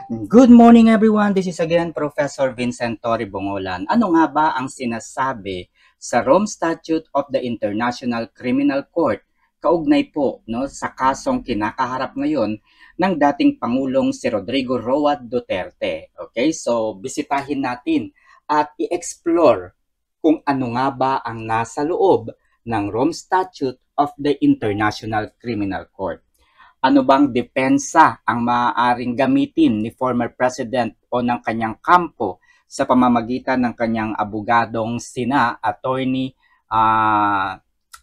Good morning everyone, this is again Professor Vincent Torre Bongolan. Ano nga ba ang sinasabi sa Rome Statute of the International Criminal Court kaugnay po sa kasong kinakaharap ngayon ng dating Pangulong si Rodrigo Roa Duterte? Okay, so bisitahin natin at i-explore kung ano nga ba ang nasa loob ng Rome Statute of the International Criminal Court. Ano bang depensa ang maaaring gamitin ni former president o ng kanyang kampo sa pamamagitan ng kanyang abogadong sina attorney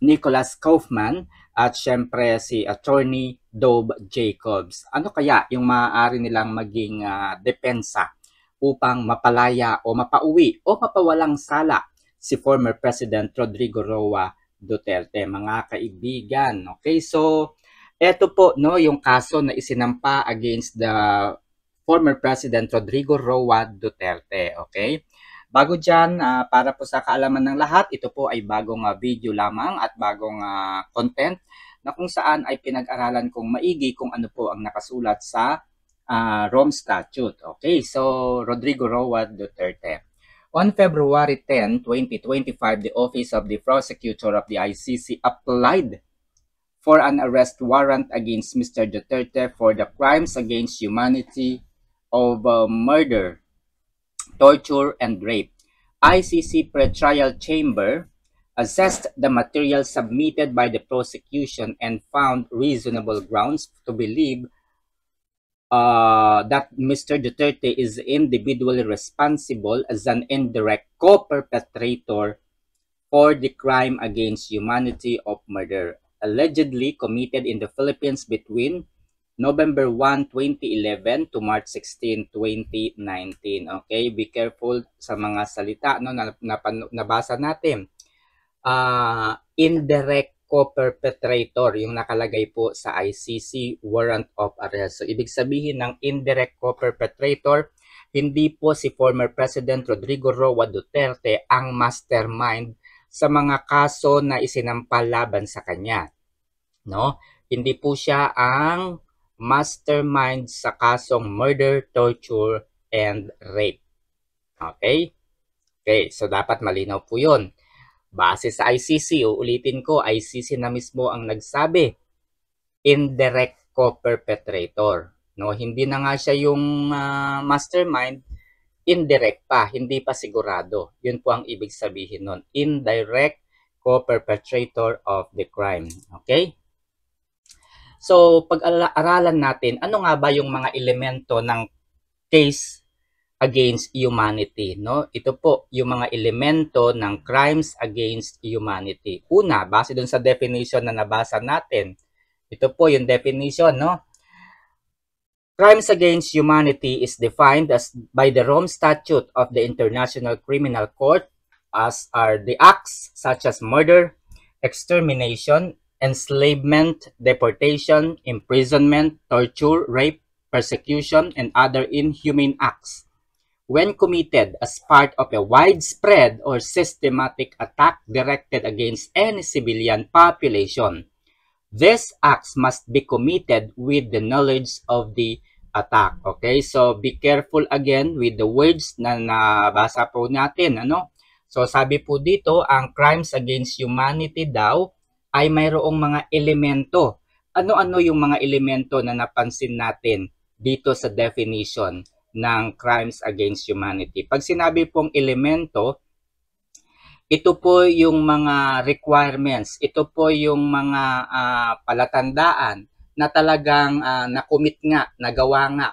Nicholas Kaufman at syempre si attorney Dov Jacobs. Ano kaya yung maaari nilang maging depensa upang mapalaya o mapauwi o mapawalang sala si former president Rodrigo Roa Duterte, mga kaibigan? Okay, so ito po yung kaso na isinampa against the former President Rodrigo Roa Duterte. Okay? Bago dyan, para po sa kaalaman ng lahat, ito po ay bagong video lamang at bagong content na kung saan ay pinag-aralan kong maigi kung ano po ang nakasulat sa Rome Statute. Okay? So, Rodrigo Roa Duterte. On February 10, 2025, the Office of the Prosecutor of the ICC applied for an arrest warrant against Mr. Duterte for the crimes against humanity of murder, torture, and rape. ICC Pretrial Chamber assessed the material submitted by the prosecution and found reasonable grounds to believe that Mr. Duterte is individually responsible as an indirect co-perpetrator for the crime against humanity of murder, allegedly committed in the Philippines between November 1, 2011 to March 16, 2019. Okay, be careful sa mga salita na nabasa natin. Indirect co-perpetrator yung nakalagay po sa ICC warrant of arrest. So, ibig sabihin ng indirect co-perpetrator, hindi po si former President Rodrigo Roa Duterte ang mastermind sa mga kaso na isinampa laban sa kanya. No? Hindi po siya ang mastermind sa kasong murder, torture, and rape. Okay? Okay, so dapat malinaw po yun. Base sa ICC, uulitin ko, ICC na mismo ang nagsabi, indirect co-perpetrator. No? Hindi na nga siya yung mastermind, indirect pa, hindi pa sigurado. Yun po ang ibig sabihin nun. Indirect co-perpetrator of the crime. Okay? So, pag-aralan natin, ano nga ba yung mga elemento ng case against humanity? No? Ito po, yung mga elemento ng crimes against humanity. Una, base dun sa definition na nabasa natin. Ito po yung definition, no? Crimes against humanity is defined as by the Rome Statute of the International Criminal Court as are the acts such as murder, extermination, enslavement, deportation, imprisonment, torture, rape, persecution, and other inhumane acts when committed as part of a widespread or systematic attack directed against any civilian population. These acts must be committed with the knowledge of the attack. Okay, so be careful again with the words na nabasa po natin. Ano? So sabi po dito, ang crimes against humanity daw ay mayroong mga elemento. Ano-ano yung mga elemento na napansin natin dito sa definition ng crimes against humanity? Pag sinabi pong elemento, ito po yung mga requirements, ito po yung mga palatandaan na talagang nakumit nga, nagawa nga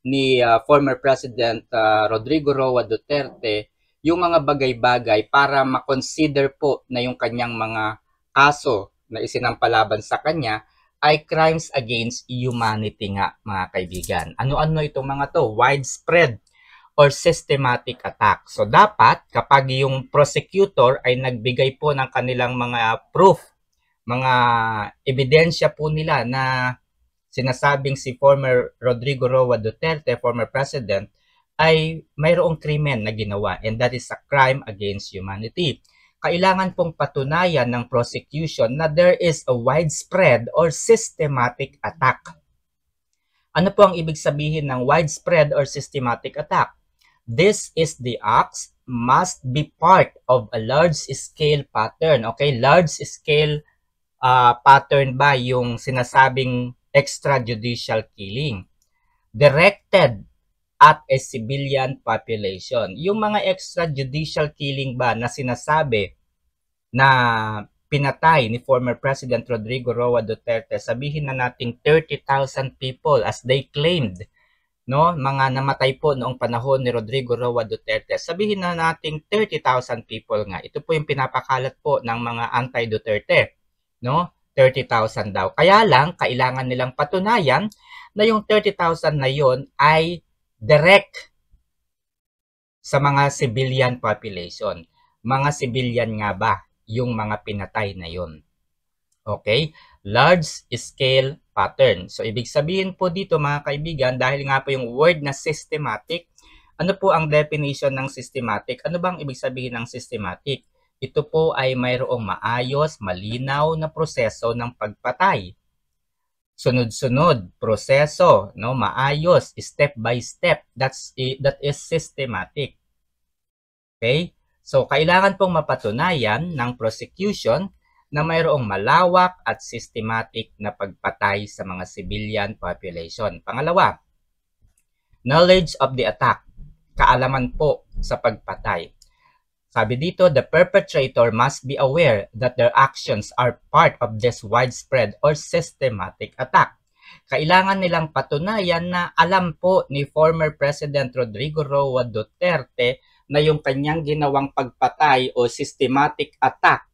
ni former President Rodrigo Roa Duterte yung mga bagay-bagay para makonsider po na yung kanyang mga kaso na isinampalaban sa kanya ay crimes against humanity nga, mga kaibigan. Ano-ano itong mga to? Widespread or systematic attack. So dapat kapag yung prosecutor ay nagbigay po ng kanilang mga proof, mga ebidensya po nila na sinasabing si former Rodrigo Roa Duterte, former president, ay mayroong krimen na ginawa, and that is a crime against humanity. Kailangan pong patunayan ng prosecution na there is a widespread or systematic attack Ano po ang ibig sabihin ng widespread or systematic attack? This is the acts must be part of a large-scale pattern. Okay, large-scale pattern ba yung sinasabing extrajudicial killing directed at a civilian population. Yung mga extrajudicial killing ba na sinasabi na pinatay ni former President Rodrigo Roa Duterte, sabihin na nating 30,000 people as they claimed, no? Mga namatay po noong panahon ni Rodrigo Roa Duterte. Sabihin na nating 30,000 people nga. Ito po yung pinapakalat po ng mga anti-Duterte, no? 30,000 daw. Kaya lang, kailangan nilang patunayan na yung 30,000 na yon ay direct sa mga civilian population. Mga civilian nga ba yung mga pinatay na yon? Okay? Large scale pattern. So, ibig sabihin po dito mga kaibigan, dahil nga po yung word na systematic, ano po ang definition ng systematic? Ano bang ibig sabihin ng systematic? Ito po ay mayroong maayos, malinaw na proseso ng pagpatay. Sunod-sunod, proseso, no, maayos, step by step. That is systematic. Okay? So, kailangan pong mapatunayan ng prosecution na mayroong malawak at systematic na pagpatay sa mga civilian population. Pangalawa, knowledge of the attack. Kaalaman po sa pagpatay. Sabi dito, the perpetrator must be aware that their actions are part of this widespread or systematic attack. Kailangan nilang patunayan na alam po ni former President Rodrigo Roa Duterte na yung kanyang ginawang pagpatay o systematic attack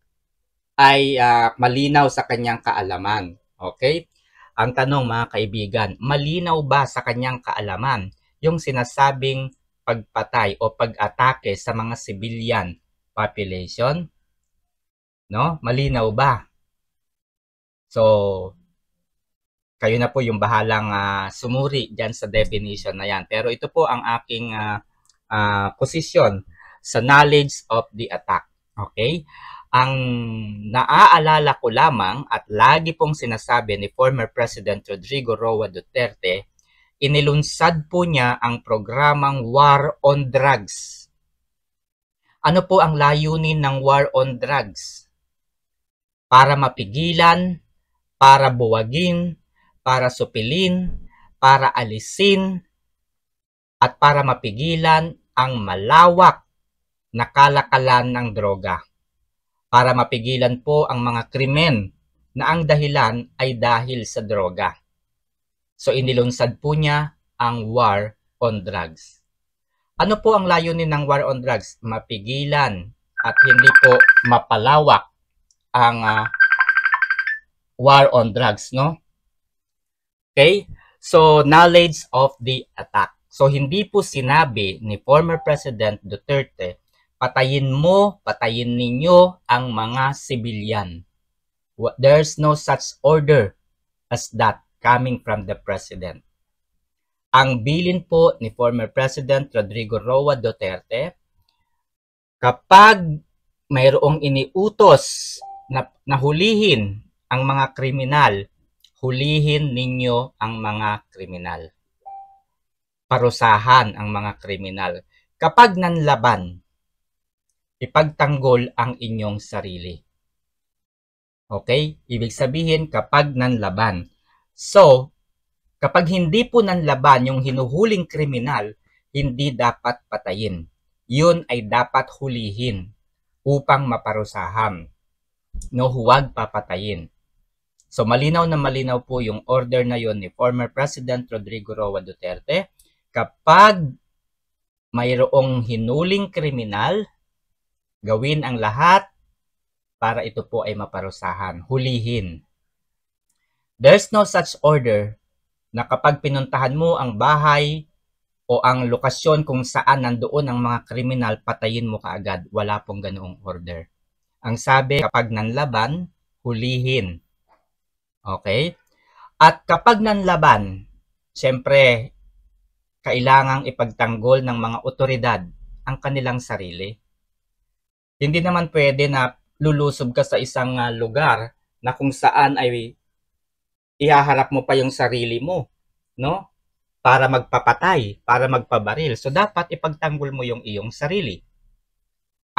ay malinaw sa kanyang kaalaman. Okay? Ang tanong mga kaibigan, malinaw ba sa kanyang kaalaman yung sinasabing pagpatay o pag-atake sa mga civilian population? No? Malinaw ba? So, kayo na po yung bahalang sumuri dyan sa definition na yan. Pero ito po ang aking posisyon sa knowledge of the attack. Okay? Ang naaalala ko lamang at lagi pong sinasabi ni former President Rodrigo Roa Duterte, inilunsad po niya ang programang War on Drugs. Ano po ang layunin ng War on Drugs? Para mapigilan, para buwagin, para supilin, para alisin, at para mapigilan ang malawak na kalakalan ng droga. Para mapigilan po ang mga krimen na ang dahilan ay dahil sa droga. So inilunsad po niya ang War on Drugs. Ano po ang layunin ng War on Drugs? Mapigilan at hindi po mapalawak ang War on Drugs, no? Okay? So knowledge of the attack. So hindi po sinabi ni former President Duterte, patayin mo, patayin ninyo ang mga civilian. There's no such order as that coming from the President. Ang bilin po ni former President Rodrigo Roa Duterte, kapag mayroong iniutos na hulihin ang mga kriminal, hulihin ninyo ang mga kriminal. Parusahan ang mga kriminal. Kapag nanlaban, ipagtanggol ang inyong sarili. Okay? Ibig sabihin, kapag nanlaban. So, kapag hindi po nanlaban yung hinuhuling kriminal, hindi dapat patayin. Yun ay dapat hulihin upang maparusahan. No, huwag papatayin. So, malinaw na malinaw po yung order na yun ni former President Rodrigo Roa Duterte. Kapag mayroong hinuling kriminal, gawin ang lahat para ito po ay maparusahan, hulihin. There's no such order na kapag pinuntahan mo ang bahay o ang lokasyon kung saan nandoon ang mga kriminal, patayin mo kaagad. Wala pong ganoong order. Ang sabi, kapag nanlaban, hulihin. Okay? At kapag nanlaban, syempre, kailangang ipagtanggol ng mga otoridad ang kanilang sarili. Hindi naman pwede na lulusob ka sa isang lugar na kung saan ay ihaharap mo pa yung sarili mo, no? para magpapatay, para magpabaril. So dapat ipagtanggol mo yung iyong sarili.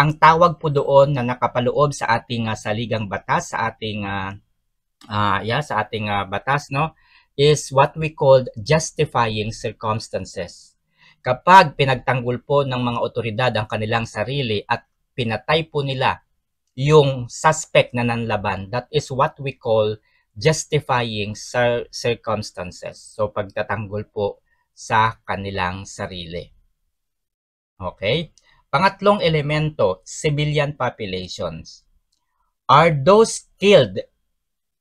Ang tawag po doon na nakapaloob sa ating saligang batas, sa ating batas, no, is what we called justifying circumstances. Kapag pinagtanggol po ng mga otoridad ang kanilang sarili at pinatay po nila yung suspect na nanlaban, that is what we call justifying circumstances. So pagtatanggol po sa kanilang sarili. Okay? Pangatlong elemento, civilian populations. Are those killed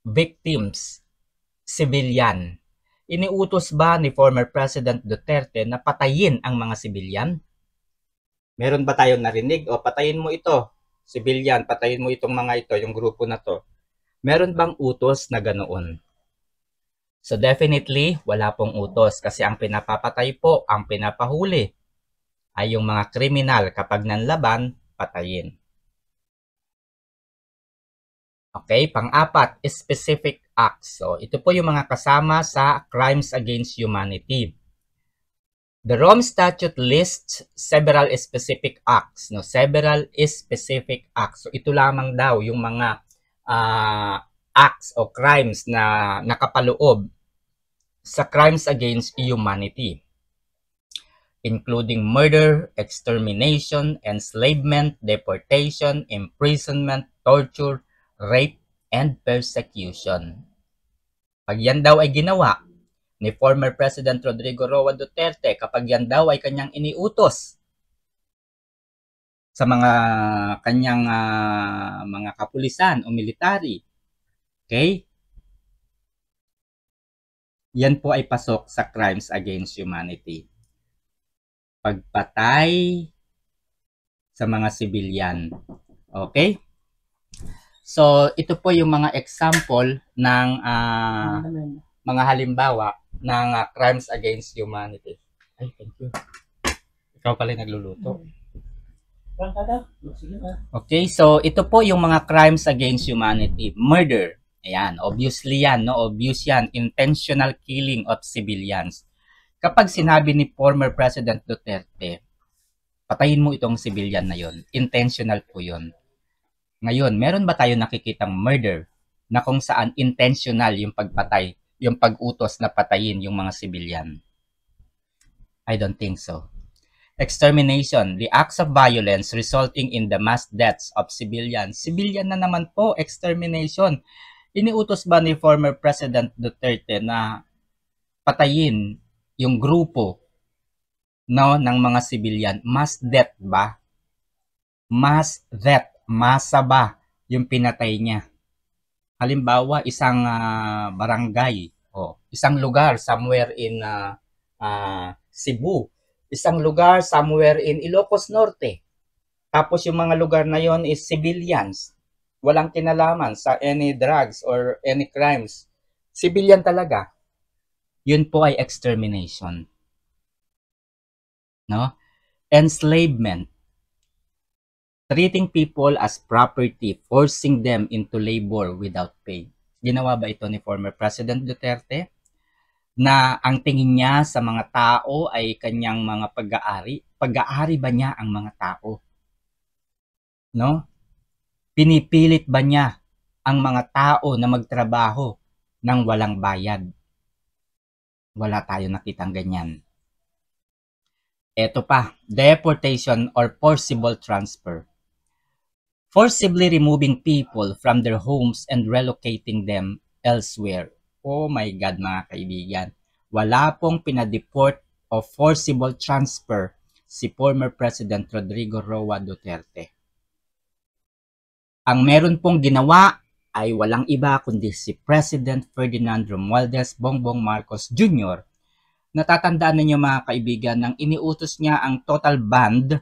victims civilian? Iniutos ba ni former President Duterte na patayin ang mga civilian? Meron ba tayong narinig? O patayin mo ito, civilian, patayin mo itong mga ito, yung grupo na to. Meron bang utos na ganoon? So definitely, wala pong utos kasi ang pinapapatay po, ang pinapahuli ay yung mga kriminal. Kapag nanlaban, patayin. Okay, pang-apat, specific acts. So ito po yung mga kasama sa crimes against humanity. The Rome Statute lists several specific acts, no? Several specific acts. So ito lamang daw yung mga acts o crimes na nakapaloob sa crimes against humanity, including murder, extermination, enslavement, deportation, imprisonment, torture, rape, and persecution. Pag yan daw ay ginawa ni former President Rodrigo Roa Duterte, kapag yan daw ay kanyang iniutos sa mga kanyang mga kapulisan o military, okay? Yan po ay pasok sa crimes against humanity. Pagpatay sa mga civilian. Okay? So, ito po yung mga example ng mga halimbawa ng crimes against humanity. Ay, thank you. Ikaw pala nagluluto. Okay, so ito po yung mga crimes against humanity. Murder. Ayan, obviously yan, no? Obvious yan. Intentional killing of civilians. Kapag sinabi ni former President Duterte, patayin mo itong civilian na yon, intentional po yon. Ngayon, meron ba tayo nakikitang murder na kung saan intentional yung pagpatay, yung pag-utos na patayin yung mga civilian? I don't think so. Extermination, the acts of violence resulting in the mass deaths of civilians. Civilian na naman po, extermination. Iniutos ba ni former President Duterte na patayin yung grupo, no, ng mga civilian? Mass death ba? Mass death, masa ba yung pinatay niya? Halimbawa, isang barangay o isang lugar somewhere in Cebu, isang lugar somewhere in Ilocos Norte. Tapos yung mga lugar na yon is civilians. Walang kinalaman sa any drugs or any crimes. Civilian talaga. Yun po ay extermination. No? Enslavement. Treating people as property, forcing them into labor without pay. Ginawa ba ito ni former President Duterte? Na ang tingin niya sa mga tao ay kanyang mga pag-aari? Pag-aari ba niya ang mga tao? No? Pinipilit ba niya ang mga tao na magtrabaho ng walang bayad? Wala tayo nakitang ganyan. Ito pa, deportation or forcible transfer. Forcibly removing people from their homes and relocating them elsewhere. Oh my God, mga kaibigan. Wala pong pinadeport o forcible transfer si former President Rodrigo Roa Duterte. Ang meron pong ginawa ay walang iba kundi si President Ferdinand Romualdez Bongbong Marcos Jr. Natatandaan ninyo mga kaibigan nang iniutos niya ang total ban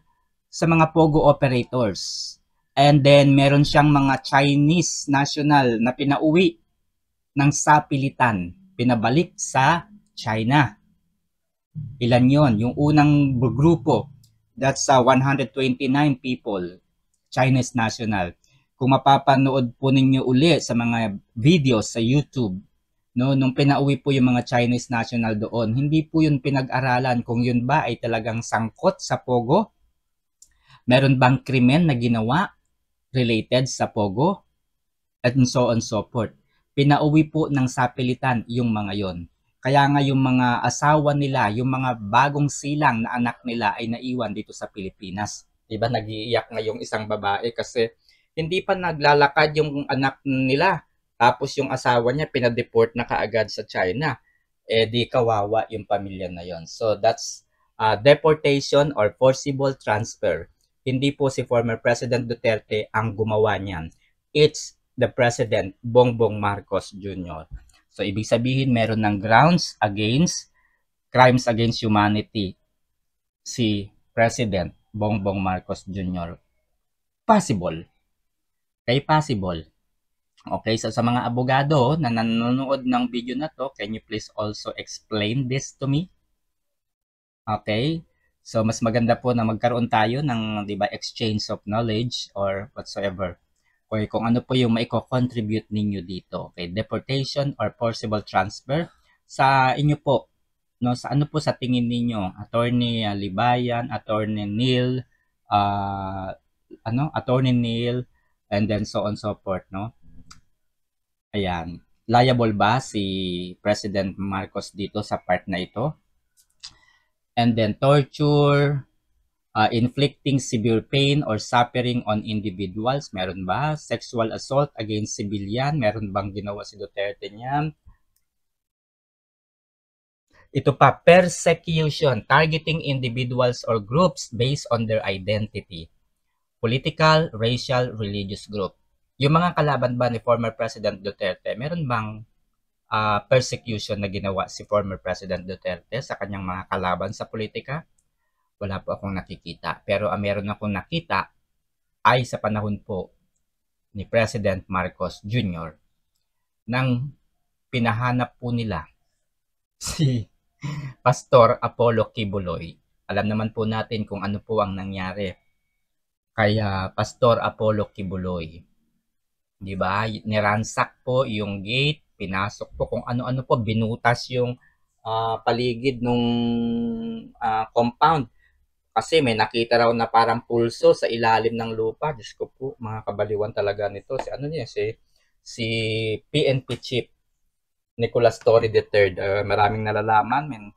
sa mga pogo operators. And then meron siyang mga Chinese national na pinauwi ng sapilitan, pinabalik sa China. Ilan yon? Yung unang grupo, that's 129 people, Chinese national. Kung mapapanood po ninyo uli sa mga videos sa YouTube no, nung pinauwi po yung mga Chinese national doon, hindi po yun pinag-aralan kung yun ba ay talagang sangkot sa Pogo, meron bang krimen na ginawa related sa Pogo, at so on so forth. Pinauwi po ng sapilitan yung mga yon. Kaya nga yung mga asawa nila, yung mga bagong silang na anak nila ay naiwan dito sa Pilipinas. Diba, nag-iiyak nga yung isang babae kasi hindi pa naglalakad yung anak nila. Tapos yung asawa niya pinadeport na kaagad sa China. Eh di kawawa yung pamilya na yon. So that's deportation or forcible transfer. Hindi po si former President Duterte ang gumawa niyan. It's the President Bongbong Marcos Jr. So ibig sabihin meron ng grounds against crimes against humanity si President Bongbong Marcos Jr. Possible. Okay, possible. Okay, so sa mga abogado na nanonood ng video na to, can you please also explain this to me? Okay? So mas maganda po na magkaroon tayo ng, 'di ba, exchange of knowledge or whatsoever. Okay, kung ano po yung maiko-contribute ninyo dito. Okay, deportation or forcible transfer sa inyo po, no, sa ano po sa tingin ninyo, Attorney Libayan, Attorney Neil, Attorney Neil, and then so on so forth, no? Ayan. Liable ba si President Marcos dito sa part na ito? And then torture, inflicting severe pain or suffering on individuals, meron ba? Sexual assault against civilian, meron bang ginawa si Duterte niyan? Ito pa, persecution, targeting individuals or groups based on their identity. Political, racial, religious group. Yung mga kalaban ba ni former President Duterte, meron bang persecution na ginawa si former President Duterte sa kanyang mga kalaban sa politika? Wala po akong nakikita. Pero meron akong nakita ay sa panahon po ni President Marcos Jr. nang pinahanap po nila si Pastor Apollo Kibuloy. Alam naman po natin kung ano po ang nangyari kay Pastor Apollo Kibuloy. 'Di ba? Niransak po yung gate, pinasok po kung ano-ano po, binutas yung paligid nung compound. Kasi may nakita raw na parang pulso sa ilalim ng lupa. Diyos ko po, mga kabaliwan talaga nito. Si PNP Chief Nicolas Torre III. Maraming nalalaman.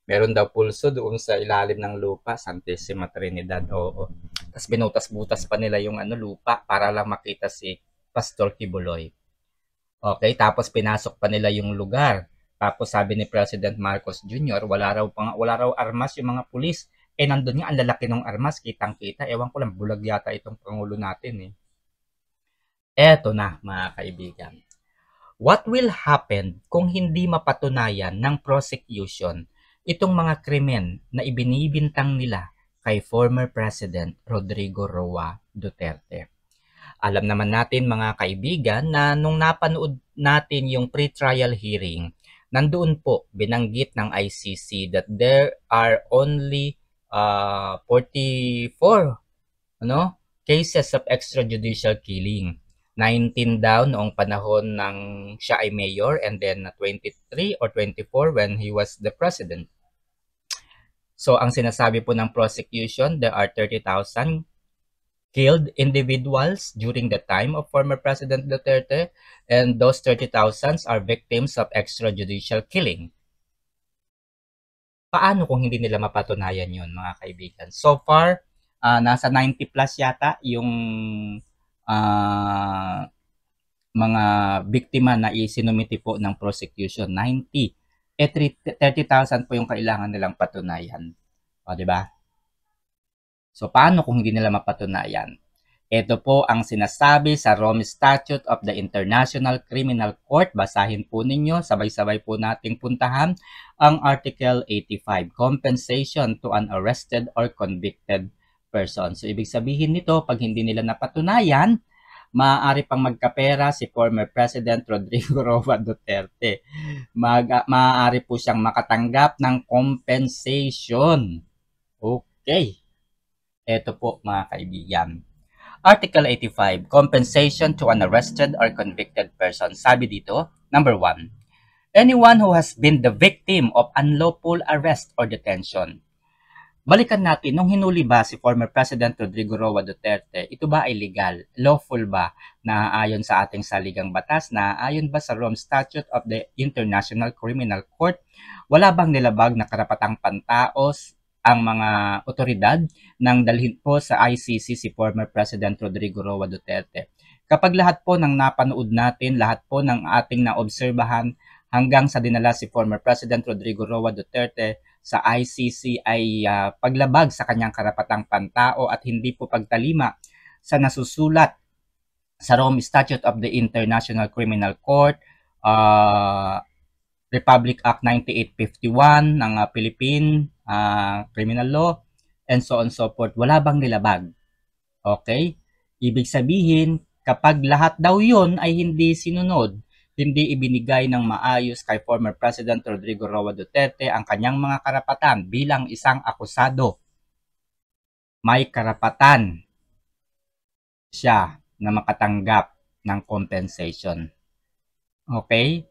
Meron daw pulso doon sa ilalim ng lupa. Santissima Trinidad. Oo. Tapos binutas-butas pa nila yung lupa para lang makita si Pastor Kibuloy. Okay, tapos pinasok pa nila yung lugar. Tapos sabi ni President Marcos Jr., wala raw armas yung mga pulis. Nandun nga, ang lalaki ng armas, kitang-kita. Ewan ko lang, bulag yata itong Pangulo natin. Eto na, mga kaibigan. What will happen kung hindi mapatunayan ng prosecution itong mga krimen na ibinibintang nila kay former President Rodrigo Roa Duterte? Alam naman natin, mga kaibigan, na nung napanood natin yung pre-trial hearing, nandoon po binanggit ng ICC that there are only 44 cases of extrajudicial killing. 19 daw noong panahon ng siya ay mayor, and then 23 or 24 when he was the president. So ang sinasabi po ng prosecution, there are 30,000 killed individuals during the time of former President Duterte, and those 30,000 are victims of extrajudicial killing. Paano kung hindi nila mapatunayan yun, mga kaibigan? So far, nasa 90 plus yata yung mga biktima na isinumiti po ng prosecution. 90. 30,000 po yung kailangan nilang patunayan. O, diba? So, paano kung hindi nila mapatunayan? Ito po ang sinasabi sa Rome Statute of the International Criminal Court. Basahin po ninyo, sabay-sabay po nating puntahan ang Article 85, Compensation to an Arrested or Convicted Person. So, ibig sabihin nito, pag hindi nila napatunayan, maaari pang magkapera si former President Rodrigo Roa Duterte. Maaari po siyang makatanggap ng compensation. Okay. Ito po, mga kaibigan. Article 85, Compensation to an Arrested or Convicted Person. Sabi dito, number 1, anyone who has been the victim of unlawful arrest or detention. Balikan natin, nung hinuli ba si former President Rodrigo Roa Duterte, ito ba ay legal? Lawful ba? Naaayon sa ating saligang batas? Naaayon ba sa Rome Statute of the International Criminal Court? Wala bang nilabag na karapatang pantaos ang mga otoridad nang dalhin po sa ICC si former President Rodrigo Roa Duterte? Kapag lahat po ng napanood natin, lahat po ng ating naobserbahan hanggang sa dinala si former President Rodrigo Roa Duterte sa ICC ay paglabag sa kanyang karapatang pantao at hindi po pagtalima sa nasusulat sa Rome Statute of the International Criminal Court, Republic Act 9851 ng Philippine Criminal Law, and so on and so forth. Wala bang nilabag? Okay? Ibig sabihin, kapag lahat daw yun ay hindi sinunod, hindi ibinigay ng maayos kay former President Rodrigo Roa Duterte ang kanyang mga karapatan bilang isang akusado. May karapatan siya na makatanggap ng compensation. Okay?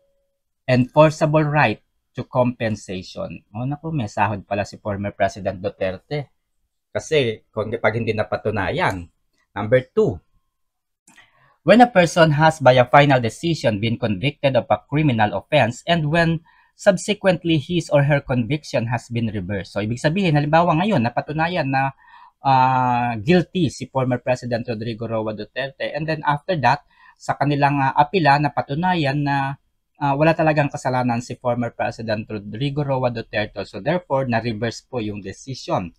Enforceable right to compensation. O naku, may sahod pala si former President Duterte. Kasi pag hindi napatunayan. Number 2, when a person has by a final decision been convicted of a criminal offense and when subsequently his or her conviction has been reversed. So, ibig sabihin, halimbawa ngayon, napatunayan na guilty si former President Rodrigo Roa Duterte and then after that, sa kanilang apila, napatunayan na wala talagang kasalanan si former President Rodrigo Roa Duterte. So, therefore, na-reverse po yung decision.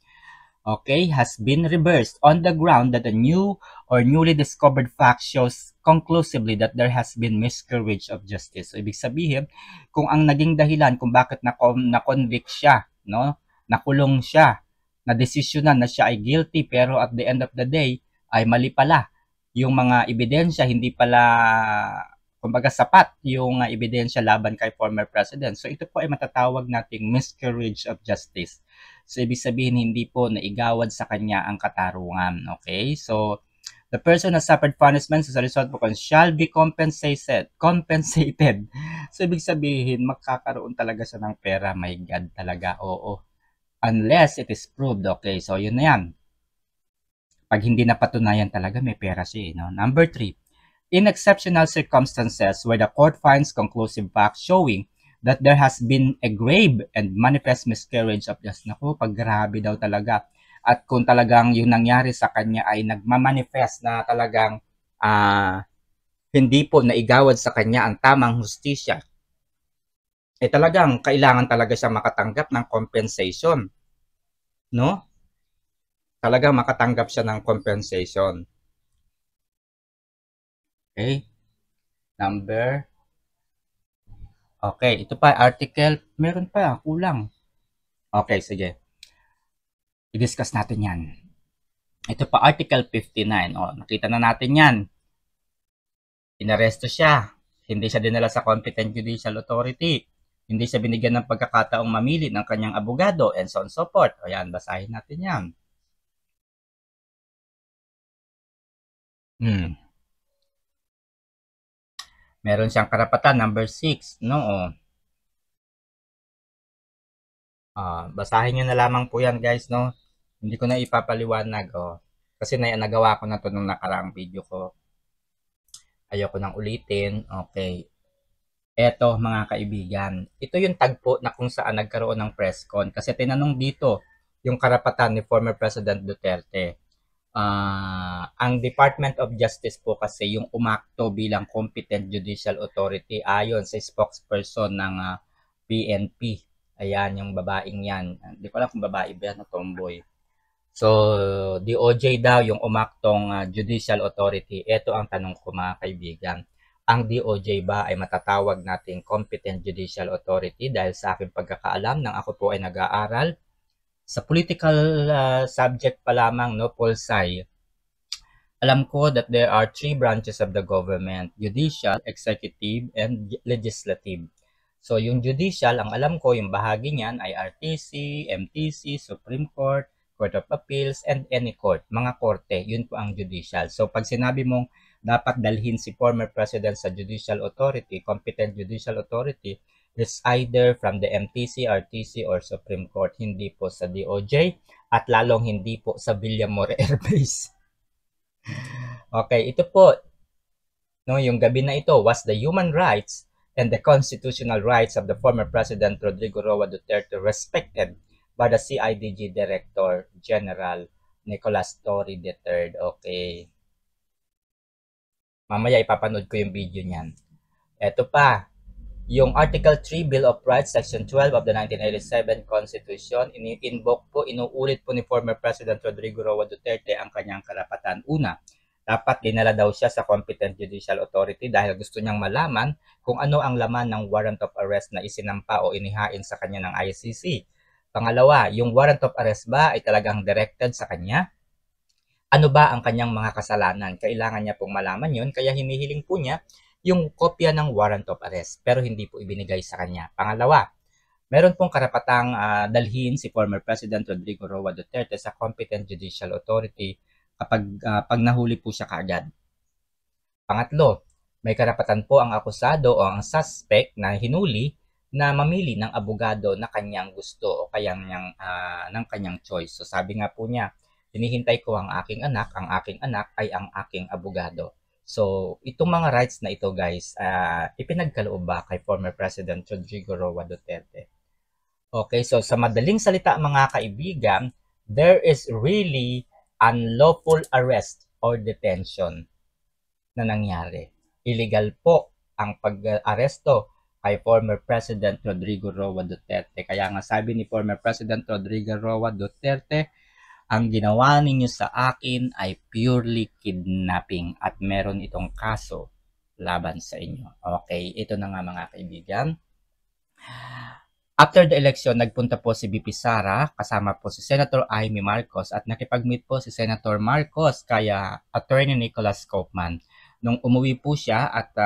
Okay, has been reversed on the ground that a new or newly discovered fact shows conclusively that there has been miscarriage of justice. So, ibig sabihin, kung ang naging dahilan kung bakit na-convict siya, no? Nakulong siya, na-desisyonan na siya ay guilty, pero at the end of the day, ay mali pala. Yung mga ebidensya, hindi pala, kumbaga sapat yung ebidensya laban kay former president. So, ito po ay matatawag nating miscarriage of justice. So, ibig sabihin, hindi po naigawad sa kanya ang katarungan. Okay? So, the person has suffered punishment as a result po shall be compensated. So, ibig sabihin, magkakaroon talaga siya ng pera. My God talaga. Oo. Unless it is proved. Okay? So, yun na yan. Pag hindi napatunayan talaga, may pera siya. No? Number 3. In exceptional circumstances where the court finds conclusive facts showing that there has been a grave and manifest miscarriage of justice. Naku, pag grabe daw talaga. At kung talagang yung nangyari sa kanya ay nagmamanifest na talagang hindi po naigawad sa kanya ang tamang hustisya, eh talagang kailangan talaga siya makatanggap ng compensation. No? Talagang makatanggap siya ng compensation. Okay? Number okay, ito pa, article, meron pa, kulang. Okay, sige. I-discuss natin yan. Ito pa, article 59. O, nakita na natin yan. Inaresto siya. Hindi siya dinala sa competent judicial authority. Hindi siya binigyan ng pagkakataong mamili ng kanyang abogado, and so on and so forth. O yan, basahin natin yan. Meron siyang karapatan, number 6, no? Basahin nyo na lamang po yan, guys, no? Hindi ko na ipapaliwanag, kasi nagawa ko na to nung nakaraang video ko. Ayoko nang ulitin. Okay. Eto, mga kaibigan. Ito yung tagpo na kung saan nagkaroon ng press con. Kasi tinanong dito yung karapatan ni former President Duterte. Ang Department of Justice po kasi yung umakto bilang competent judicial authority ayon sa spokesperson ng PNP. Ayan, yung babaeng yan. Hindi ko alam kung babae ba yan o tomboy. So, DOJ daw yung umaktong judicial authority. Ito ang tanong ko, mga kaibigan. Ang DOJ ba ay matatawag nating competent judicial authority? Dahil sa aking pagkakaalam, nang ako po ay nag-aaral sa political subject pa lamang, no, Polsci, alam ko that there are 3 branches of the government: judicial, executive, and legislative. So, yung judicial, ang alam ko, yung bahagi niyan ay RTC, MTC, Supreme Court, Court of Appeals, and any court. Mga korte, yun po ang judicial. So, pag sinabi mong dapat dalhin si former president sa judicial authority, competent judicial authority, It's either from the MTC, RTC, or Supreme Court, hindi po sa DOJ, at lalong hindi po sa Villamor Air Base. Okay, ito po, no, yung gabi na ito was the human rights and the constitutional rights of the former President Rodrigo Roa Duterte respected by the CIDG Director General Nicolas Torre III. Okay. Mamaya ipapanood ko yung video niyan. Ito pa, yung Article 3 Bill of Rights Section 12 of the 1987 Constitution, ini-invoke po, inuulit po ni former President Rodrigo Roa Duterte ang kanyang karapatan. Una, dapat dinala daw siya sa competent judicial authority dahil gusto niyang malaman kung ano ang laman ng warrant of arrest na isinampa o inihain sa kanya ng ICC. Pangalawa, yung warrant of arrest ba ay talagang directed sa kanya? Ano ba ang kanyang mga kasalanan? Kailangan niya pong malaman yon, kaya hinihiling po niya yung kopya ng warrant of arrest pero hindi po ibinigay sa kanya. Pangalawa, meron pong karapatang dalhin si former President Rodrigo Roa Duterte sa competent judicial authority kapag pag nahuli po siya kaagad. Pangatlo, may karapatan po ang akusado o ang suspect na hinuli na mamili ng abogado na kanyang gusto o ng kanyang choice. So sabi nga po niya, hinihintay ko ang aking anak ay ang aking abogado. So, itong mga rights na ito guys, ipinagkaloob ba kay former President Rodrigo Roa Duterte? Okay, so sa madaling salita mga kaibigan, there is really unlawful arrest or detention na nangyari. Illegal po ang pag-aresto kay former President Rodrigo Roa Duterte. Kaya nga sabi ni former President Rodrigo Roa Duterte, ang ginawa ninyo sa akin ay purely kidnapping at meron itong kaso laban sa inyo. Okay, ito na nga mga kaibigan. After the election, nagpunta po si VP Sara kasama po si Senator Amy Marcos at nakipag-meet po si Senator Marcos kaya Attorney Nicholas Kaufman. Nung umuwi po siya at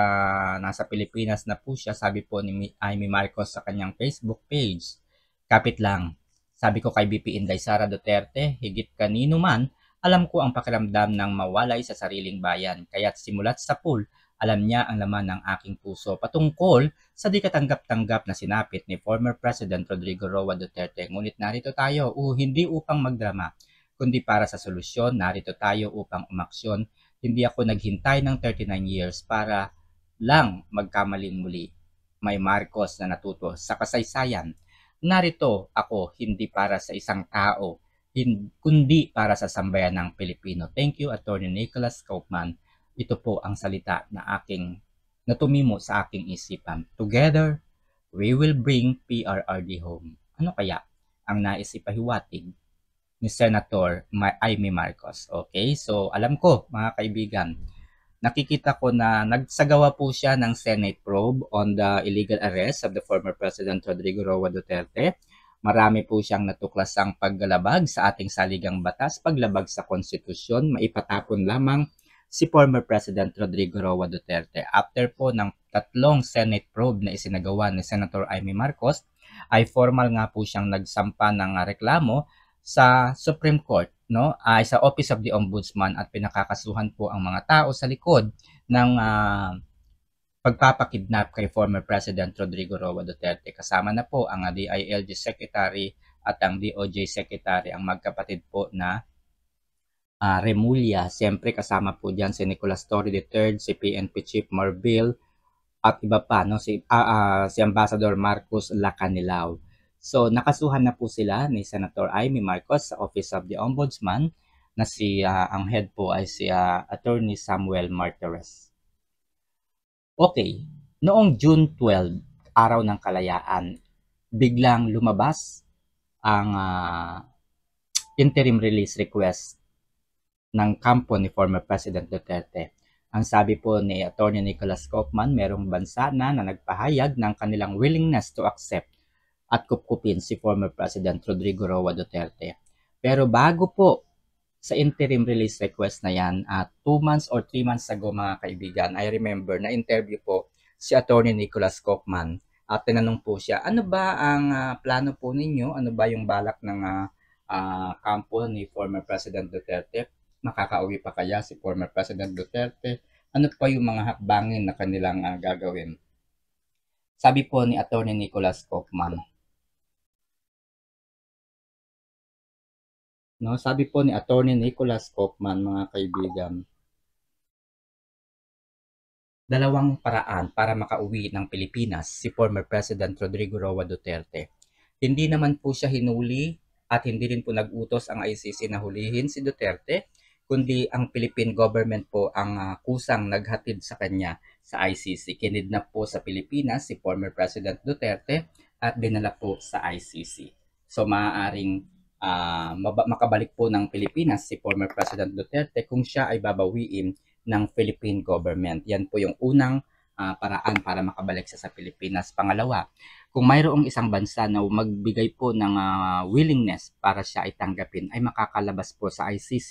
nasa Pilipinas na po siya, sabi po ni Amy Marcos sa kanyang Facebook page, kapit lang. Sabi ko kay VP Inday Sara Duterte, higit kanino man, alam ko ang pakiramdam ng mawalay sa sariling bayan. Kaya't simulat sa pool, alam niya ang laman ng aking puso patungkol sa di katanggap-tanggap na sinapit ni former President Rodrigo Roa Duterte. Ngunit narito tayo, hindi upang magdrama, kundi para sa solusyon. Narito tayo upang umaksyon. Hindi ako naghintay ng 39 years para lang magkamaling muli. May Marcos na natuto sa kasaysayan. Narito ako hindi para sa isang tao, kundi para sa sambayan ng Pilipino. Thank you, Attorney Nicholas Kaufman. Ito po ang salita na tumimo sa aking isipan. Together, we will bring PRRD home. Ano kaya ang nais ipahiwatig ni Senator Amy Marcos? Okay, so alam ko mga kaibigan, nakikita ko na nagsagawa po siya ng Senate probe on the illegal arrest of the former President Rodrigo Roa Duterte. Marami po siyang natuklasang paglalabag sa ating saligang batas, paglabag sa konstitusyon, maipatapon lamang si former President Rodrigo Roa Duterte. After po ng 3 Senate probe na isinagawa ni Senator Amy Marcos, ay formal nga po siyang nagsampa ng reklamo sa Supreme Court, no, ay sa Office of the Ombudsman at pinakakasuhan po ang mga tao sa likod ng pagpapakidnap kay former President Rodrigo Roa Duterte. Kasama na po ang DILG Secretary at ang DOJ Secretary, ang magkapatid po na Remulla. Siyempre kasama po diyan si Nicolas Torre III, si PNP Chief Marbil at iba pa, no, si Ambassador Marcos Lacanilao. So, nakasuhan na po sila ni Senator Amy Marcos sa Office of the Ombudsman na ang head po ay si Attorney Samuel Martires. Okay, noong June 12, araw ng kalayaan, biglang lumabas ang interim release request ng kampo ni former President Duterte. Ang sabi po ni Attorney Nicholas Kaufman, merong bansa na nagpahayag ng kanilang willingness to accept at kupkupin si former President Rodrigo Roa Duterte. Pero bago po sa interim release request na yan, 2 months or 3 months ago mga kaibigan, I remember na interview po si Attorney Nicholas Kaufman at tinanong po siya, ano ba ang plano po ninyo? Ano ba yung balak ng kampo ni former President Duterte? Makakauwi pa kaya si former President Duterte? Ano pa yung mga hakbangin na kanilang gagawin? Sabi po ni Attorney Nicholas Kaufman. No, sabi po ni Attorney Nicholas Kaufman, mga kaibigan, dalawang paraan para makauwi ng Pilipinas si former President Rodrigo Roa Duterte. Hindi naman po siya hinuli at hindi rin po nag-utos ang ICC na hulihin si Duterte, kundi ang Philippine government po ang kusang naghatid sa kanya sa ICC. Kinidnap po sa Pilipinas si former President Duterte at dinala po sa ICC. So maaaring makabalik po ng Pilipinas si former President Duterte kung siya ay babawiin ng Philippine government. Yan po yung unang paraan para makabalik siya sa Pilipinas. Pangalawa, kung mayroong isang bansa na magbigay po ng willingness para siya ay tanggapin, ay makakalabas po sa ICC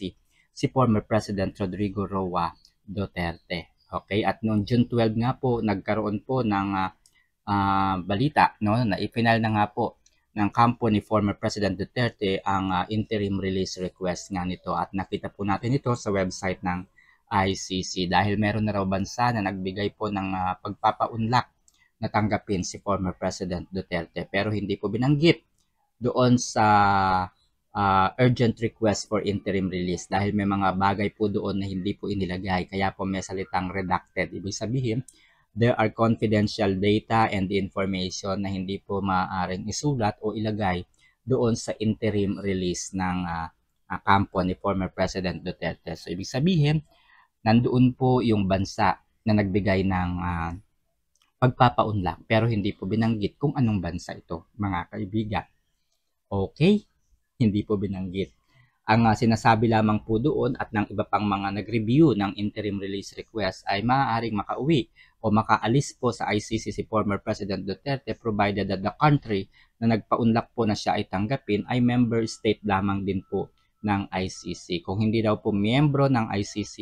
si former President Rodrigo Roa Duterte. Okay? At noong June 12 nga po, nagkaroon po ng balita, no, na ipinal na nga po ng kampo ni former President Duterte ang interim release request nga nito, at nakita po natin ito sa website ng ICC dahil meron na raw bansa na nagbigay po ng pagpapaunlak na tanggapin si former President Duterte, pero hindi po binanggit doon sa urgent request for interim release dahil may mga bagay po doon na hindi po inilagay, kaya po may salitang redacted. Ibig sabihin, there are confidential data and information na hindi po maaaring isulat o ilagay doon sa interim release ng kampo ni former President Duterte. So ibig sabihin, nandoon po yung bansa na nagbigay ng pagpapaunlak pero hindi po binanggit kung anong bansa ito, mga kaibigan. Okay? Hindi po binanggit. Ang sinasabi lamang po doon at ng iba pang mga nag-review ng interim release request ay maaaring makauwi o makaalis po sa ICC si former President Duterte provided that the country na nagpaunlak po na siya ay tanggapin ay member state lamang din po ng ICC. Kung hindi daw po miyembro ng ICC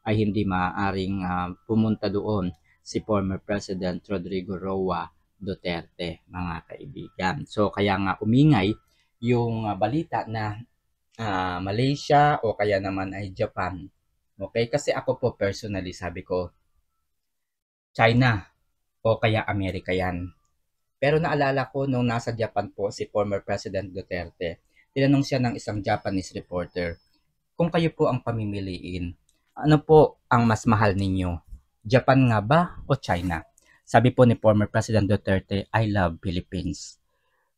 ay hindi maaaring pumunta doon si former President Rodrigo Roa Duterte, mga kaibigan. So kaya nga umingay yung balita na Malaysia o kaya naman ay Japan. Okay? Kasi ako po personally sabi ko, China o kaya Amerika yan. Pero naalala ko nung nasa Japan po si former President Duterte, tinanong siya ng isang Japanese reporter, kung kayo po ang pamimiliin, ano po ang mas mahal ninyo? Japan nga ba o China? Sabi po ni former President Duterte, I love Philippines.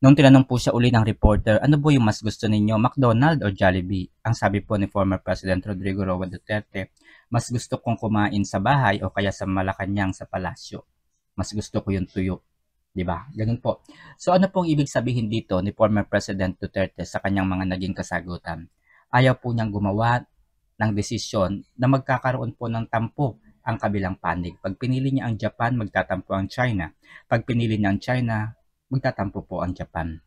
Nung tinanong po siya uli ng reporter, ano po yung mas gusto ninyo, McDonald's o Jollibee? Ang sabi po ni former President Rodrigo Roa Duterte, mas gusto kong kumain sa bahay o kaya sa Malacanang sa palasyo. Mas gusto ko yung tuyo. Diba? Ganun po. So ano pong ibig sabihin dito ni former President Duterte sa kanyang mga naging kasagutan? Ayaw po niyang gumawa ng desisyon na magkakaroon po ng tampo ang kabilang panig. Pag pinili niya ang Japan, magtatampo ang China. Pag pinili niya ang China, magtatampo po ang Japan.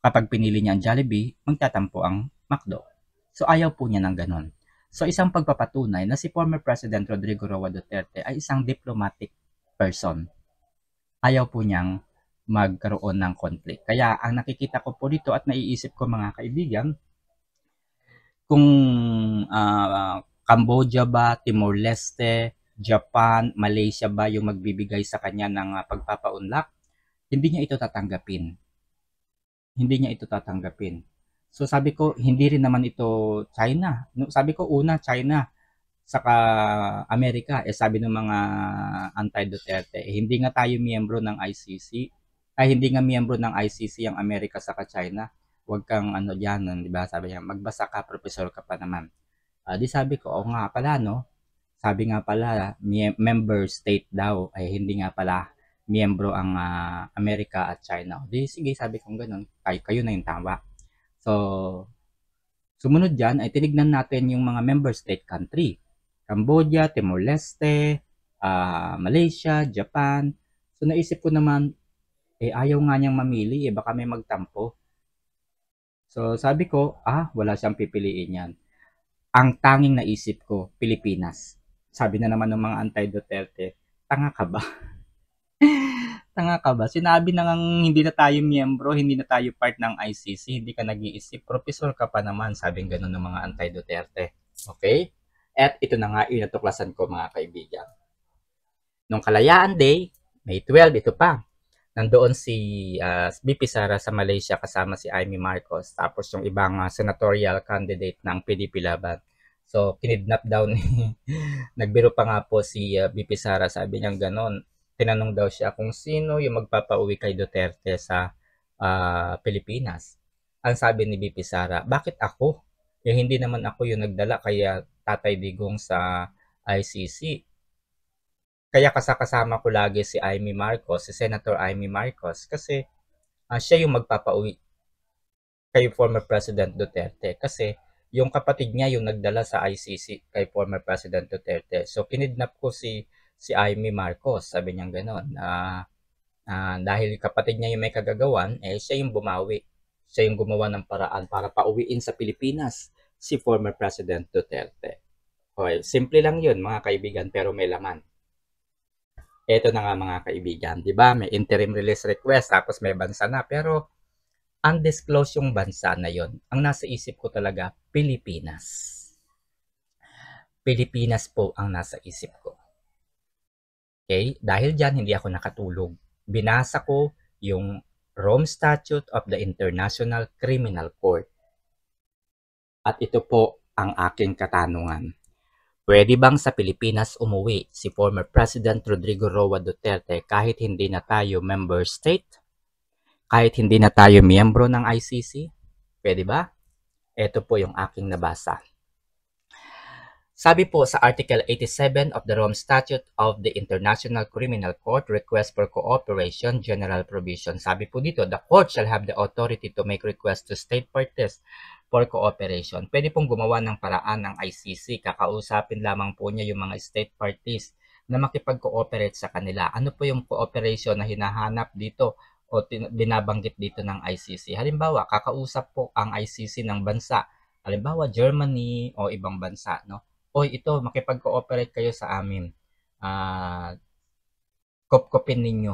Kapag pinili niya ang Jollibee, magtatampo ang McDo. So ayaw po niya ng ganun. So isang pagpapatunay na si former President Rodrigo Roa Duterte ay isang diplomatic person. Ayaw po niyang magkaroon ng conflict. Kaya ang nakikita ko po dito at naiisip ko, mga kaibigan, kung Cambodia ba, Timor-Leste, Japan, Malaysia ba yung magbibigay sa kanya ng pagpapaunlak, hindi niya ito tatanggapin. Hindi niya ito tatanggapin. So sabi ko, hindi rin naman ito China. Sabi ko, una, China, saka Amerika. Sabi ng mga anti-Duterte, hindi nga tayo miyembro ng ICC. Ay, hindi nga miyembro ng ICC ang Amerika saka China. Huwag kang ano dyan, di ba? Sabi niya, magbasa ka, professor ka pa naman. Di sabi ko, oo nga pala, no? Sabi nga pala, member state daw, ay hindi nga pala miyembro ang Amerika at China. Di sige, sabi kong ganun, kayo na yung tama. So, sumunod dyan ay tinignan natin yung mga member state country. Cambodia, Timor-Leste, Malaysia, Japan. So, naisip ko naman, ayaw nga niyang mamili, baka may magtampo. So, sabi ko, wala siyang pipiliin yan. Ang tanging naisip ko, Pilipinas. Sabi na naman ng mga anti-Duterte, tanga ka ba? Tanga ka ba? Sinabi na ngang hindi na tayo miyembro, hindi na tayo part ng ICC, hindi ka nag-iisip, professor ka pa naman, sabing gano'n ng mga anti-Duterte. Okay? At ito na nga yung natuklasan ko, mga kaibigan. Nung Kalayaan Day, May 12, ito pa. nandoon si VP Sara sa Malaysia kasama si Amy Marcos, tapos yung ibang senatorial candidate ng PDP Laban. So, kinidnap daw ni, nagbiro pa nga po si VP Sara, sabi niya ganon. Tinanong daw siya kung sino yung magpapauwi kay Duterte sa Pilipinas. Ang sabi ni VP Sara, bakit ako? Hindi naman ako yung nagdala kaya Tatay Digong sa ICC. Kaya kasama ko lagi si Amy Marcos, si Senator Amy Marcos, kasi siya yung magpapauwi kay former President Duterte. Kasi yung kapatid niya yung nagdala sa ICC kay former President Duterte. So kinidnap ko si Amy Marcos, sabi niya gano'n. Dahil kapatid niya yung may kagagawan, siya yung bumawi. Siya yung gumawa ng paraan para pauwiin sa Pilipinas si former President Duterte. Okay, simple lang yun mga kaibigan, pero may laman. Ito na nga mga kaibigan, di ba? May interim release request tapos may bansa na, pero undisclosed yung bansa na yon. Ang nasa isip ko talaga, Pilipinas. Pilipinas po ang nasa isip ko. Okay? Dahil dyan, hindi ako nakatulog. Binasa ko yung Rome Statute of the International Criminal Court. At ito po ang aking katanungan. Pwede bang sa Pilipinas umuwi si former President Rodrigo Roa Duterte kahit hindi na tayo member state? Kahit hindi na tayo miyembro ng ICC? Pwede ba? Ito po yung aking nabasa. Sabi po sa Article 87 of the Rome Statute of the International Criminal Court, Request for Cooperation, General Provision. Sabi po dito, the court shall have the authority to make request to state parties for cooperation. Pwede pong gumawa ng paraan ng ICC. Kakausapin lamang po niya yung mga state parties na makipag-cooperate sa kanila. Ano po yung cooperation na hinahanap dito o binabanggit dito ng ICC? Halimbawa, kakausap po ang ICC ng bansa. Halimbawa, Germany o ibang bansa, no? Oy, ito, makipag-cooperate kayo sa amin. Kopkopin ninyo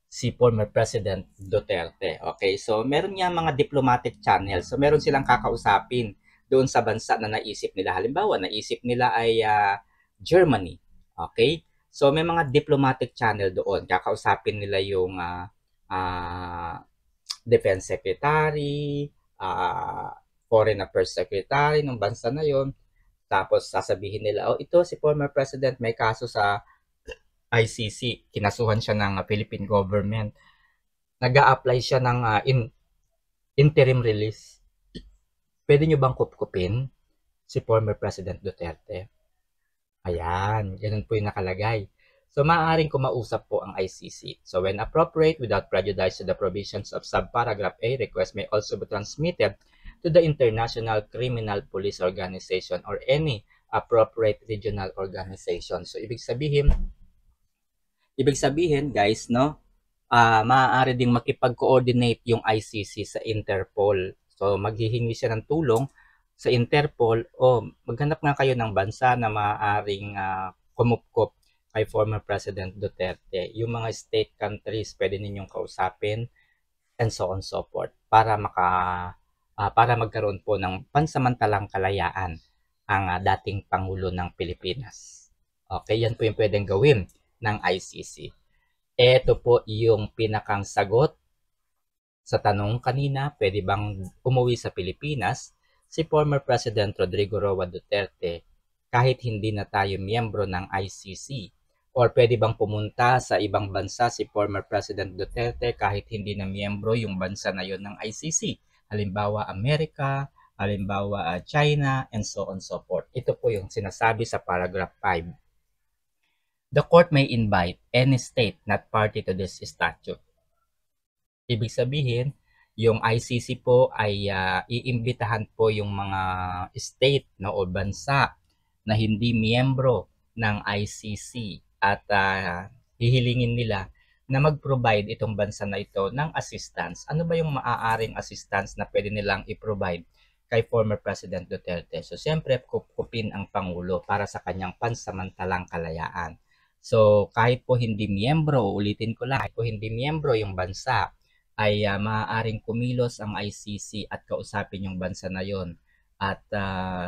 si former President Duterte. Okay, so meron nga mga diplomatic channels. So meron silang kakausapin doon sa bansa na naisip nila. Halimbawa, naisip nila ay Germany. Okay? So may mga diplomatic channel doon. Kakausapin nila yung Defense Secretary, Foreign Affairs Secretary ng bansa na yon. Tapos sasabihin nila, oh ito si former president may kaso sa ICC. Kinasuhan siya ng Philippine government. Nag-a-apply siya ng interim release. Pwede nyo bang kupkupin si former President Duterte? Ayan, ganun po yung nakalagay. So, maaaring kumausap po ang ICC. So, when appropriate, without prejudice to the provisions of subparagraph A, request may also be transmitted to the International Criminal Police Organization or any appropriate regional organization. So, ibig sabihin guys, no, maaari ding makipag-coordinate yung ICC sa Interpol. So, maghihingi siya ng tulong sa Interpol o maghanap nga kayo ng bansa na maaaring kumupkop kay former President Duterte. Yung mga state countries, pwede ninyong kausapin and so on so forth para magkaroon po ng pansamantalang kalayaan ang dating Pangulo ng Pilipinas. Okay, yan po yung pwedeng gawin ng ICC. Ito po yung pinakang sagot sa tanong kanina, pwede bang umuwi sa Pilipinas si former President Rodrigo Roa Duterte kahit hindi na tayo miyembro ng ICC? Or pwede bang pumunta sa ibang bansa si former President Duterte kahit hindi na miyembro yung bansa na yon ng ICC? Halimbawa Amerika, halimbawa China, and so on so forth. Ito po yung sinasabi sa paragraph 5. The court may invite any state not party to this statute. Ibig sabihin, yung ICC po ay iimbitahan po yung mga state, no, o bansa na hindi miyembro ng ICC at hihilingin nila na mag-provide itong bansa na ito ng assistance. Ano ba yung maaaring assistance na pwede nilang i-provide kay former President Duterte? So, siyempre, kupkupin ang Pangulo para sa kanyang pansamantalang kalayaan. So, kahit po hindi miyembro, ulitin ko lang, kahit po hindi miyembro yung bansa, ay maaaring kumilos ang ICC at kausapin yung bansa na yon at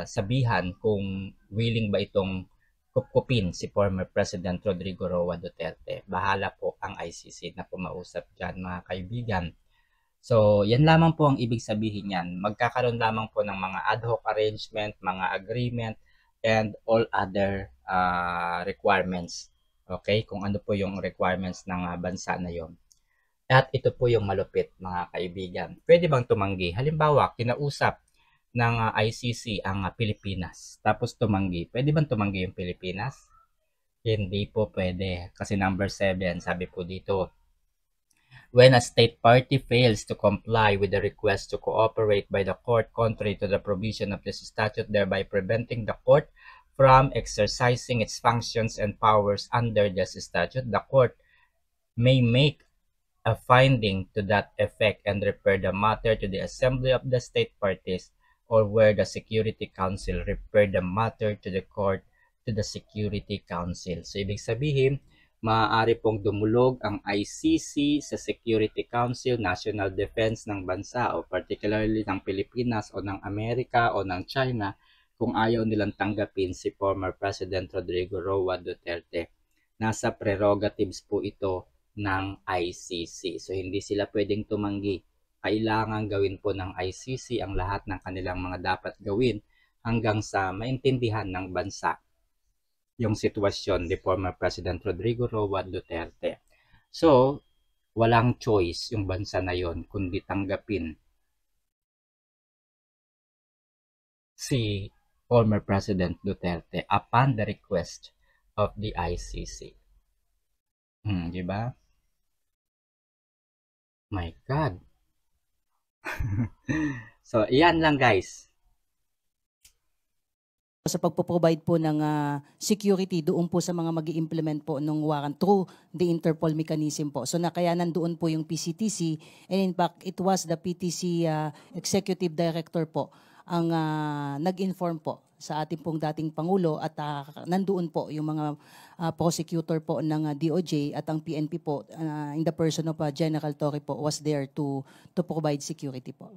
sabihan kung willing ba itong kupkupin si former President Rodrigo Roa Duterte. Bahala po ang ICC na pumausap dyan, mga kaibigan. So, yan lamang po ang ibig sabihin yan. Magkakaroon lamang po ng mga ad hoc arrangement, mga agreement, and all other requirements. Okay? Kung ano po yung requirements ng bansa na yon. At ito po yung malupit, mga kaibigan. Pwede bang tumanggi? Halimbawa, kinausap ng ICC ang Pilipinas, tapos tumanggi. Pwede bang tumanggi yung Pilipinas? Hindi po pwede. Kasi number 7, sabi po dito, when a state party fails to comply with the request to cooperate by the court contrary to the provision of this statute, thereby preventing the court from exercising its functions and powers under this statute, the court may make a finding to that effect and refer the matter to the assembly of the state parties, or where the Security Council refer the matter to the court to the Security Council. So, ibig sabihin, maaari pong dumulog ang ICC sa Security Council, National Defense ng bansa o particularly ng Pilipinas o ng Amerika o ng China kung ayaw nilang tanggapin si former President Rodrigo Roa Duterte. Nasa prerogatives po ito ng ICC. So, hindi sila pwedeng tumanggi. Kailangan gawin po ng ICC ang lahat ng kanilang mga dapat gawin hanggang sa maintindihan ng bansa yung sitwasyon ni former President Rodrigo Roa Duterte. So, walang choice yung bansa na yon kundi tanggapin si former President Duterte upon the request of the ICC. Di ba? My God. So, iyan lang guys. Sa pagpo-provide po ng security doon po sa mga mag-i-implement po ng warrant through the Interpol mechanism po. So na kaya nandoon po yung PCTC, and in fact it was the PTC Executive Director po ang nag-inform po sa ating pong dating Pangulo at nandoon po yung mga prosecutor po ng DOJ at ang PNP po in the person of General Torre po was there to provide security po.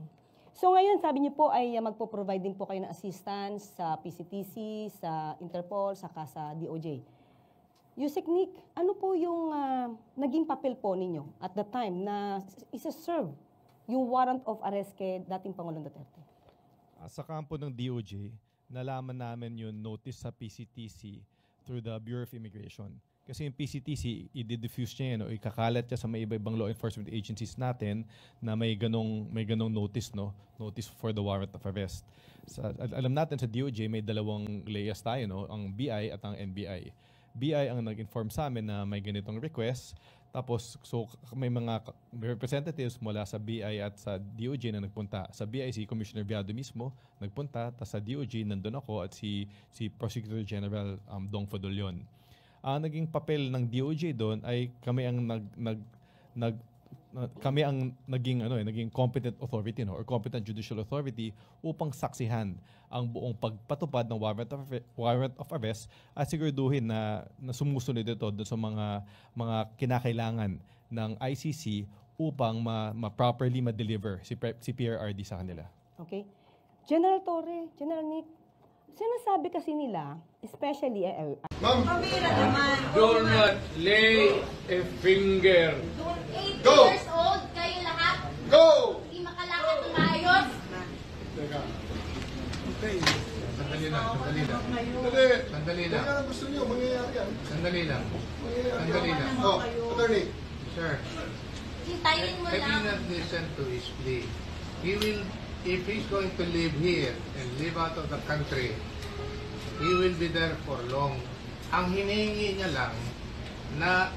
So ngayon, sabi niyo po ay magpo-provide din po kayo ng assistance sa PCTC, sa Interpol, saka sa DOJ. Yusek Nick, ano po yung naging papel po ninyo at the time na isa-serve yung warrant of arrest kay dating Pangulong Duterte? Sa kampo ng DOJ, nalaman namin yung notice sa PCTC through the Bureau of Immigration. Kasi yung PCTC, i-diffuse niya yan o ikakalat niya sa may iba-ibang law enforcement agencies natin na may ganong notice, no? Notice for the warrant of arrest. Alam natin sa DOJ, may dalawang layers tayo, no? Ang BI at ang NBI. BI ang nag-inform sa amin na may ganitong request. Tapos, so may mga representatives mula sa BI at sa DOJ na nagpunta. Sa BI, si Commissioner Viado mismo nagpunta. Tapos sa DOJ, nandun ako at si Prosecutor General Dong Fodolion. Ang naging papel ng DOJ doon ay kami ang naging competent authority, no, or competent judicial authority upang saksihan ang buong pagpatupad ng warrant of arrest at siguraduhin na sumusunod ito doon sa mga kinakailangan ng ICC upang properly ma-deliver si PRRD sa kanila. Okay. General Torre, General Nick, sinasabi kasi nila, especially Ma'am, Pamira naman. do not lay a finger. Doon 8 Go! years old kayo lahat. Go! Hindi makalakad ng maayos. Teka. Okay. Sandali lang. Sandali lang. Kaya gusto niyo, mangyayari yan. Sandali lang. Mangyayari Sandali yan. lang. Oh, attorney. Sir, Hintayin mo let me lang. not listen to his plea. He will, if he's going to live here and live out of the country, he will be there for long. Ang hinihingi niya lang na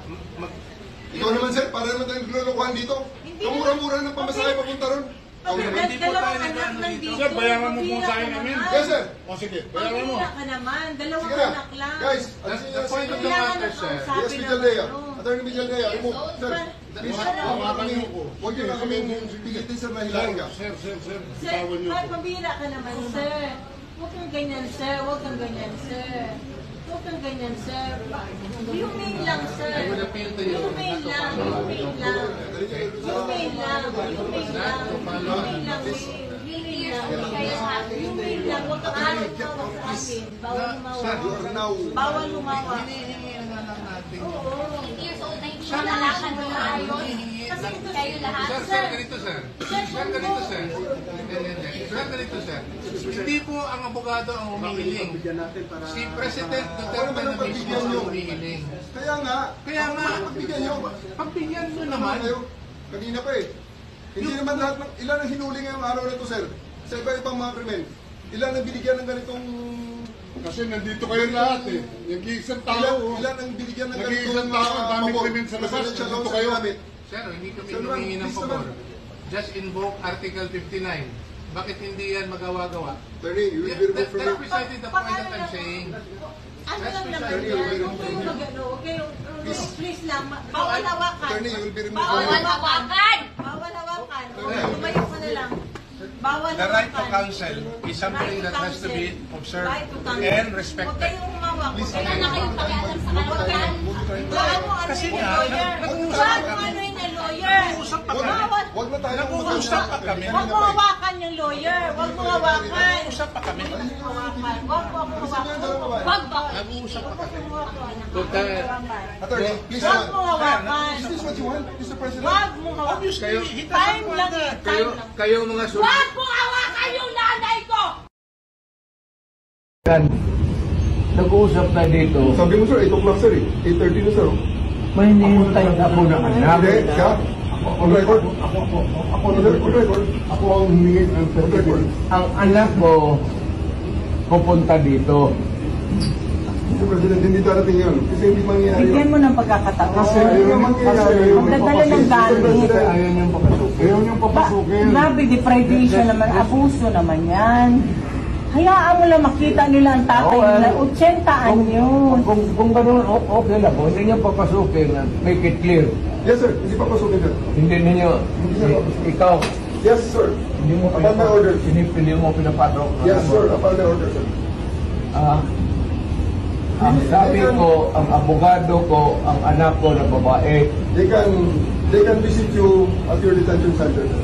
Ikaw naman sir, para naman tayong naglulukuhan dito. Kamura-mura ng pamasahe papunta ron. Dalawang anak lang dito. Sir, bayaran mo po sa akin namin. Yes sir. O sige, bayaran mo. Pamira ka naman. Dalawang Sige na. anak lang. Guys, That's alisin the niyo point of the Kailangan matter, na sir. kausapin Yes, ng Villaldea. ano. Attorney Villaldea, remove. Sir, please, Hawakan niyo po. huwag niyo na kami pigitin sir na hilahin ka. Sir, Sir, bitawan niyo po. pamira ka naman, sir. Huwag kang ganyan, sir. Huwag kang ganyan, sir. Huwag kang ganyan, sir. Humane lang, sir. Humane lang. Humane lang. Humane lang. Humane lang. Humane lang. Humane lang. Huwag kang tumawag sa akin. Bawal lumawa. Bawal lumawa. Hinihingi na lang natin. Oo. 8 years old na hindi nalakan mo maayos. Kasi kayo lahat. Sir, ganito sir. Sir, ganito sir. Sir, ganito sir. Hindi po ang abogado ang humihiling. Si President Duterte na mismo ang humihiling. Kaya nga, pagbigyan nyo. Pagbigyan mo naman. Kanina pa eh. Hindi naman lahat ng, ilan ang hinuli ngayong araw na ito, sir? Sa iba-ibang mga krimen. Ilan ang binigyan ng ganitong... Kasi nandito kayo lahat eh. Yung isang tao. Ilan ang binigyan ng Nag-iisang tao, ang daming krimen sa labas. Residential Nandito loans kayo. namin. Sir, hindi kami Sir, humingi ng please pabor. naman. Just invoke Article 59. Bakit hindi yan magawa-gawa? Attorney, you will be removed from That's your... precisely the point that I'm saying. Ano That's lang naman precisely yan? the point. Huwag kayong mag-ano. Huwag kayong... Please lang. Bawal hawakan. Attorney, you will be removed Bawal from your... hawakan! Bawal hawakan. Tumayo ka na lang. Bawal The right to hawakan. counsel is something that has to be observed Right to counsel. and Huwag respected. kayong humawak. Wala na kayong pakialam sa kalugan. Huwag mo ano Kasi yung nga, lawyer. nag-uusap Huwag pa mo kami. ano yung lawyer. Nag-uusap pa kami. Bawal. Huwag na tayo Nag-uusap pa kami. Huwag mo hawakan yung lawyer. Huwag mo hawakan. Nag-uusap pa kami. Huwag mo hawakan. Huwag mo ako hawakan. Huwag ba? Nag-uusap pa kami. Attorney, please Huwag naman. mo hawakan. Is this what you want, Mr. President? Huwag mo hawakan. Time lang eh. Time lang. Kayo mga Huwag mo hawakan yung nanay ko! Nag-uusap na dito, Sabi mo sir, 8 o'clock sir eh. 8:30 na sir. may hinihintay ako ng anak. Hindi, siya. On record. On record. Ako ang humingi ng On record. Ang anak ko pupunta dito. Mr. President, hindi darating yun. Kasi hindi mangyayari yun. Bigyan mo ng pagkakataon. Kasi ayaw mangyayari yun. Magdadala ng gamit. Ayaw niyong papasukin. Ayaw niyong papasukin. Grabe, deprivation naman, abuso naman yan. Hayaan mo lang makita nila ang tatay nila. 80 anyos. Kung ganun, okay lang. Kung hindi niyo papasukin, make it clear. Yes sir, hindi papasukin sir. Hindi ninyo, ikaw, Yes sir. hindi mo Upon my order. Hindi mo pinapasok. Yes sir, upon my order sir. Ang sabi ko, ang abogado ko, ang anak ko na babae, They can visit you at your detention center sir.